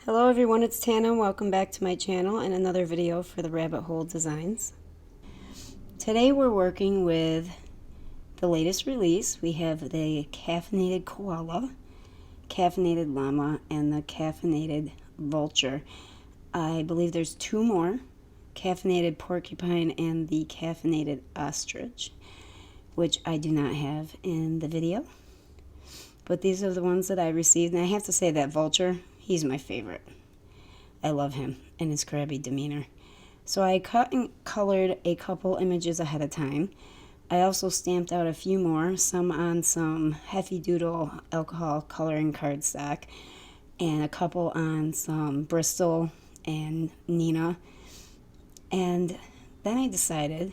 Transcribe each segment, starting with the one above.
Hello everyone, it's Tana. Welcome back to my channel and another video for the Rabbit Hole Designs. Today we're working with the latest release. We have the Caffeinated Koala, Caffeinated Llama, and the Caffeinated Vulture. I believe there's two more, Caffeinated Porcupine and the Caffeinated Ostrich, which I do not have in the video. But these are the ones that I received, and I have to say that Vulture, he's my favorite. I love him and his crabby demeanor. So I cut and colored a couple images ahead of time. I also stamped out a few more, some on some Heavy Doodle alcohol coloring cardstock, and a couple on some Bristol and Nina. And then I decided,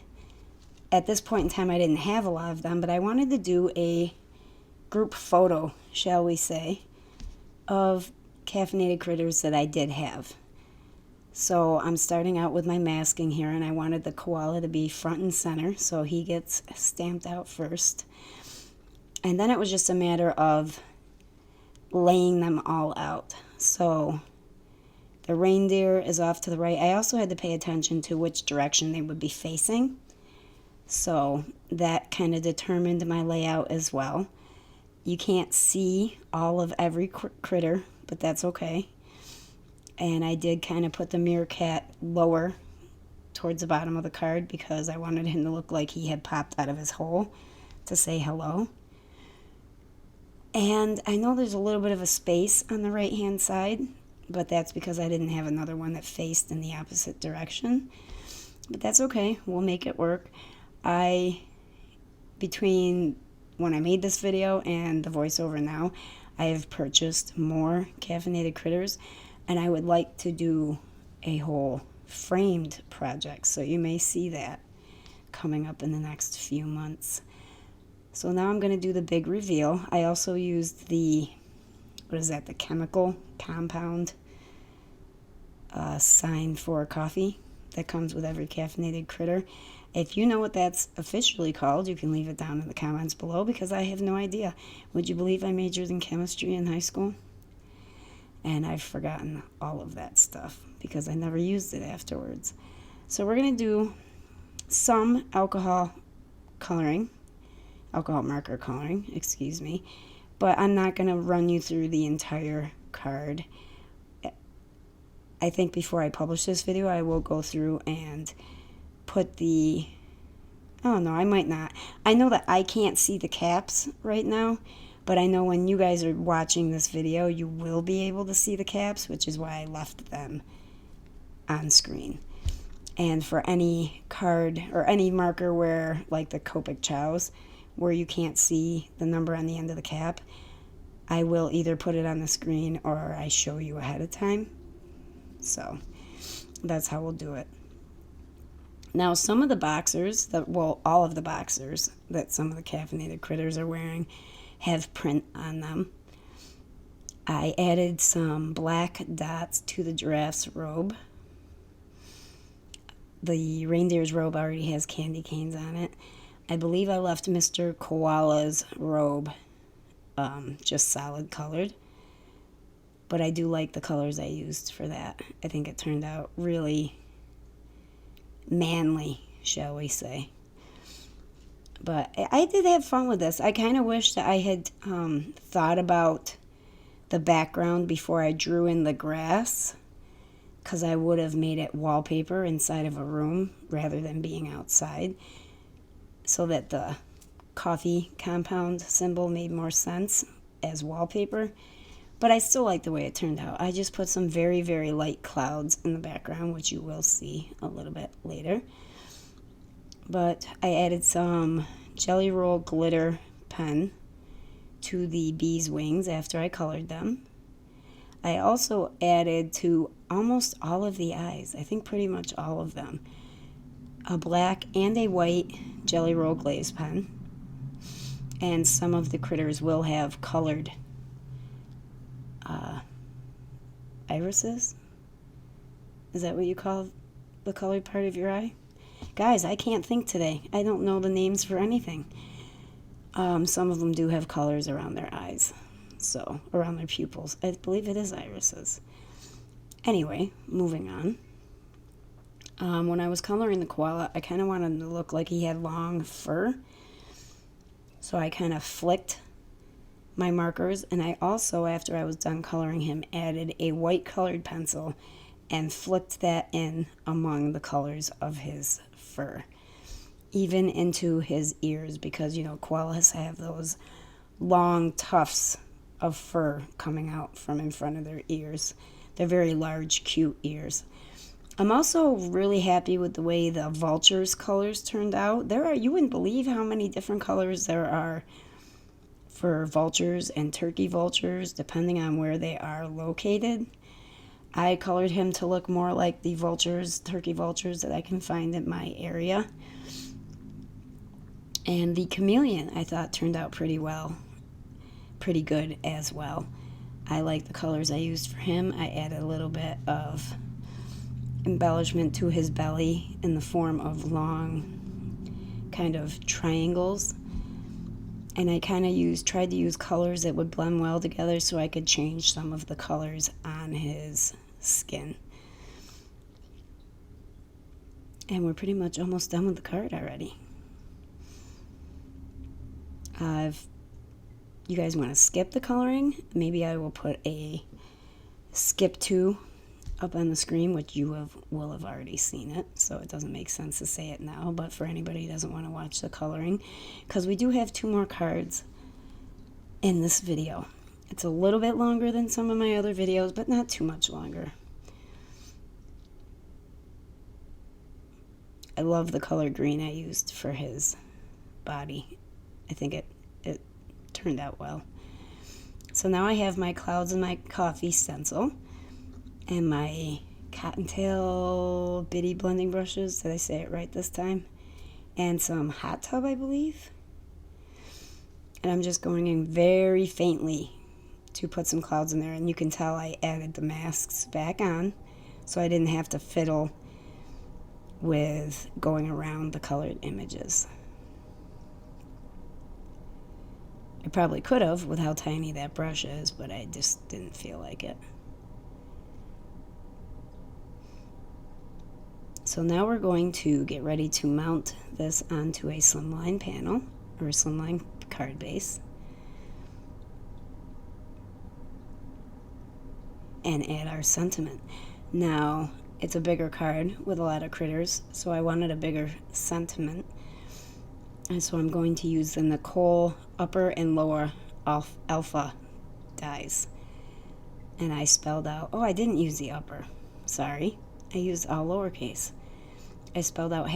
at this point in time I didn't have a lot of them, but I wanted to do a group photo, shall we say, of caffeinated critters that I did have. So I'm starting out with my masking here, and I wanted the koala to be front and center, so he gets stamped out first. And then it was just a matter of laying them all out. So the reindeer is off to the right. I also had to pay attention to which direction they would be facing, so that kind of determined my layout as well. You can't see all of every critter, but that's okay. And I did kind of put the meerkat lower towards the bottom of the card because I wanted him to look like he had popped out of his hole to say hello. And I know there's a little bit of a space on the right hand side, but that's because I didn't have another one that faced in the opposite direction. But that's okay, we'll make it work. Between when I made this video and the voiceover now, I have purchased more caffeinated critters, and I would like to do a whole framed project, so you may see that coming up in the next few months. So now I'm going to do the big reveal. I also used the, the chemical compound sign for coffee that comes with every caffeinated critter. If you know what that's officially called, you can leave it down in the comments below, because I have no idea. Would you believe I majored in chemistry in high school? And I've forgotten all of that stuff because I never used it afterwards. So we're going to do some alcohol marker coloring, excuse me, but I'm not going to run you through the entire card. I think before I publish this video, I will go through and put the, oh no, I might not. I know that I can't see the caps right now, but I know when you guys are watching this video, you will be able to see the caps, which is why I left them on screen. And for any card or any marker where, like the Copic Chows, where you can't see the number on the end of the cap, I will either put it on the screen or I show you ahead of time. So that's how we'll do it. Now, some of the boxers, all of the boxers that some of the caffeinated critters are wearing have print on them. I added some black dots to the giraffe's robe. The reindeer's robe already has candy canes on it. I believe I left Mr. Koala's robe just solid colored, but I do like the colors I used for that. I think it turned out really manly, shall we say. But I did have fun with this. I kind of wish that I had thought about the background before I drew in the grass, because I would have made it wallpaper inside of a room rather than being outside, so that the coffee compound symbol made more sense as wallpaper. But I still like the way it turned out. I just put some very, very light clouds in the background, which you will see a little bit later. But I added some Jelly Roll glitter pen to the bee's wings after I colored them. I also added to almost all of the eyes, I think pretty much all of them, a black and a white Jelly Roll glaze pen. And some of the critters will have colored irises. Is that what you call the colored part of your eye? Guys, I can't think today. I don't know the names for anything. Some of them do have colors around their eyes, so around their pupils. I believe it is irises. Anyway, moving on. When I was coloring the koala, I kind of wanted him to look like he had long fur. So I kind of flicked my markers, and I also, after I was done coloring him, added a white colored pencil and flicked that in among the colors of his fur, even into his ears, because, you know, koalas have those long tufts of fur coming out from in front of their ears. They're very large, cute ears. I'm also really happy with the way the vulture's colors turned out. You wouldn't believe how many different colors there are for vultures and turkey vultures, depending on where they are located. I colored him to look more like the vultures, turkey vultures that I can find in my area. And the chameleon, I thought, turned out pretty good as well. I like the colors I used for him. I added a little bit of embellishment to his belly in the form of long kind of triangles. And I kind of tried to use colors that would blend well together so I could change some of the colors on his skin. And we're pretty much almost done with the card already. If you guys want to skip the coloring, maybe I will put a skip to up on the screen, which you will have already seen it, so it doesn't make sense to say it now. But for anybody who doesn't want to watch the coloring, because we do have 2 more cards in this video. It's a little bit longer than some of my other videos, but not too much longer. I love the color green I used for his body. I think it turned out well. So now I have my clouds and my coffee stencil and my cottontail bitty blending brushes. Did I say it right this time? And some hot tub, I believe. And I'm just going in very faintly to put some clouds in there. And you can tell I added the masks back on, so I didn't have to fiddle with going around the colored images. I probably could have with how tiny that brush is, but I just didn't feel like it. So now we're going to get ready to mount this onto a slimline panel, or a slimline card base, and add our sentiment. Now, it's a bigger card with a lot of critters, so I wanted a bigger sentiment. And so I'm going to use the Nicole upper and lower alpha dies. And I spelled out, oh, I didn't use the upper. Sorry. I used all lowercase. I spelled out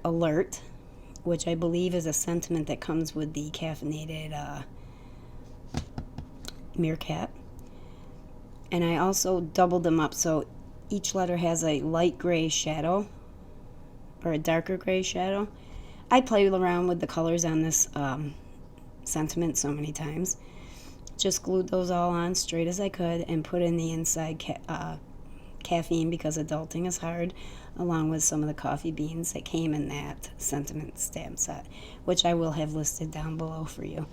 #alert, which I believe is a sentiment that comes with the caffeinated meerkat. And I also doubled them up so each letter has a light gray shadow or a darker gray shadow. I played around with the colors on this sentiment so many times. Just glued those all on straight as I could and put in the inside caffeine, because adulting is hard, along with some of the coffee beans that came in that sentiment stamp set, which I will have listed down below for you.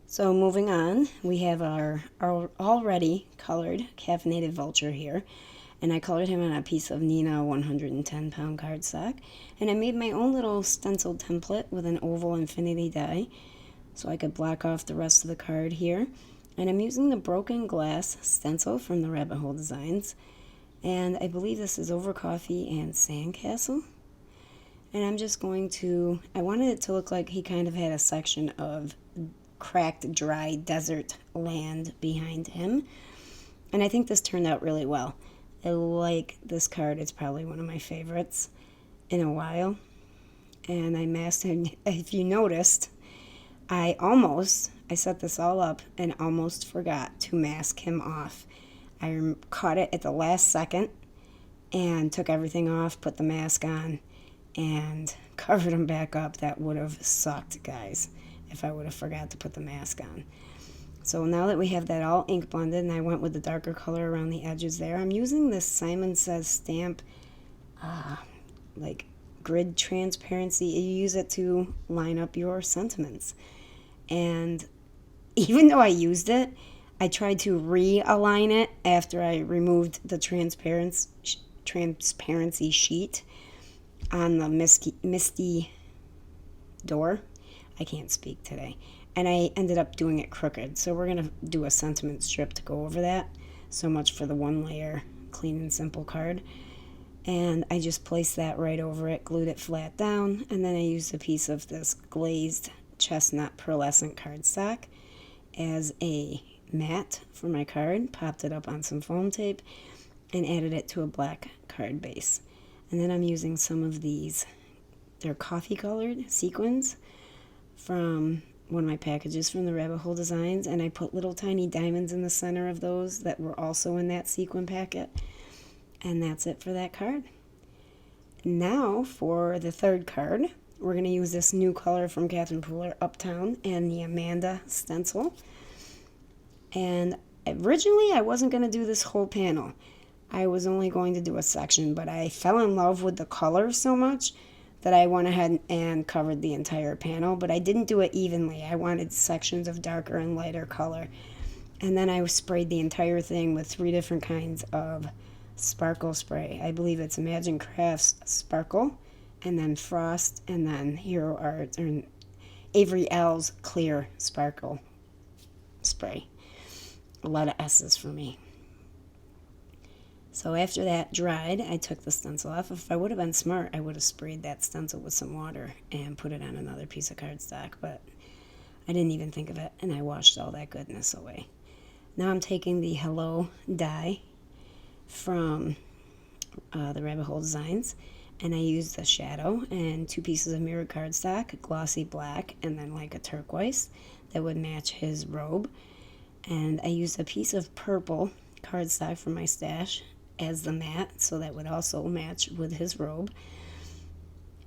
So moving on, we have our already colored caffeinated vulture here. And I colored him on a piece of Nina 110-pound cardstock. And I made my own little stencil template with an oval infinity die, so I could block off the rest of the card here. And I'm using the broken glass stencil from the Rabbit Hole Designs. And I believe this is Over Coffee and Sandcastle. And I'm just going to, I wanted it to look like he kind of had a section of cracked, dry desert land behind him. And I think this turned out really well. I like this card. It's probably one of my favorites in a while. And I masked him. If you noticed, I set this all up and almost forgot to mask him off. I caught it at the last second and took everything off, put the mask on, and covered him back up. That would have sucked, guys, if I would have forgot to put the mask on. So now that we have that all ink blended, and I went with the darker color around the edges there, I'm using this Simon Says stamp, like grid transparency. You use it to line up your sentiments. And even though I used it, I tried to realign it after I removed the transparency sheet on the misti door. I can't speak today. And I ended up doing it crooked. So we're going to do a sentiment strip to go over that. So much for the one layer clean and simple card. And I just placed that right over it, glued it flat down, and then I used a piece of this glazed chestnut pearlescent cardstock as a mat for my card, popped it up on some foam tape, and added it to a black card base. And then I'm using some of these, they're coffee colored sequins from one of my packages from the Rabbit Hole Designs, and I put little tiny diamonds in the center of those that were also in that sequin packet. And that's it for that card. Now for the third card, we're going to use this new color from Catherine Pooler, Uptown, and the Amanda stencil. And originally I wasn't going to do this whole panel. I was only going to do a section, but I fell in love with the color so much that I went ahead and covered the entire panel, but I didn't do it evenly. I wanted sections of darker and lighter color. And then I sprayed the entire thing with 3 different kinds of sparkle spray. I believe it's Imagine Crafts Sparkle, and then Frost, and then Hero Art, or Avery L's Clear Sparkle spray. A lot of S's for me. So after that dried, I took the stencil off. If I would have been smart, I would have sprayed that stencil with some water and put it on another piece of cardstock, but I didn't even think of it, and I washed all that goodness away. Now I'm taking the Hello die from the Rabbit Hole Designs, and I used the shadow and 2 pieces of mirrored cardstock, glossy black, and then like a turquoise that would match his robe. And I used a piece of purple cardstock from my stash as the mat, so that would also match with his robe.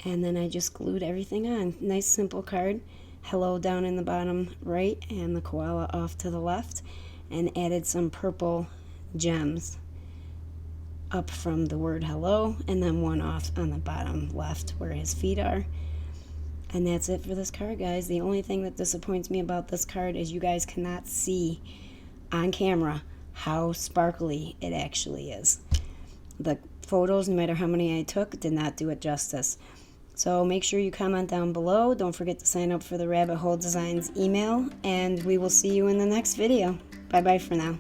And then I just glued everything on. Nice simple card. Hello down in the bottom right and the koala off to the left, and added some purple gems up from the word hello, and then one off on the bottom left where his feet are. And that's it for this card, guys. The only thing that disappoints me about this card is you guys cannot see on camera how sparkly it actually is. The photos, no matter how many I took, did not do it justice. So make sure you comment down below. Don't forget to sign up for the Rabbit Hole Designs email, and we will see you in the next video. Bye-bye for now.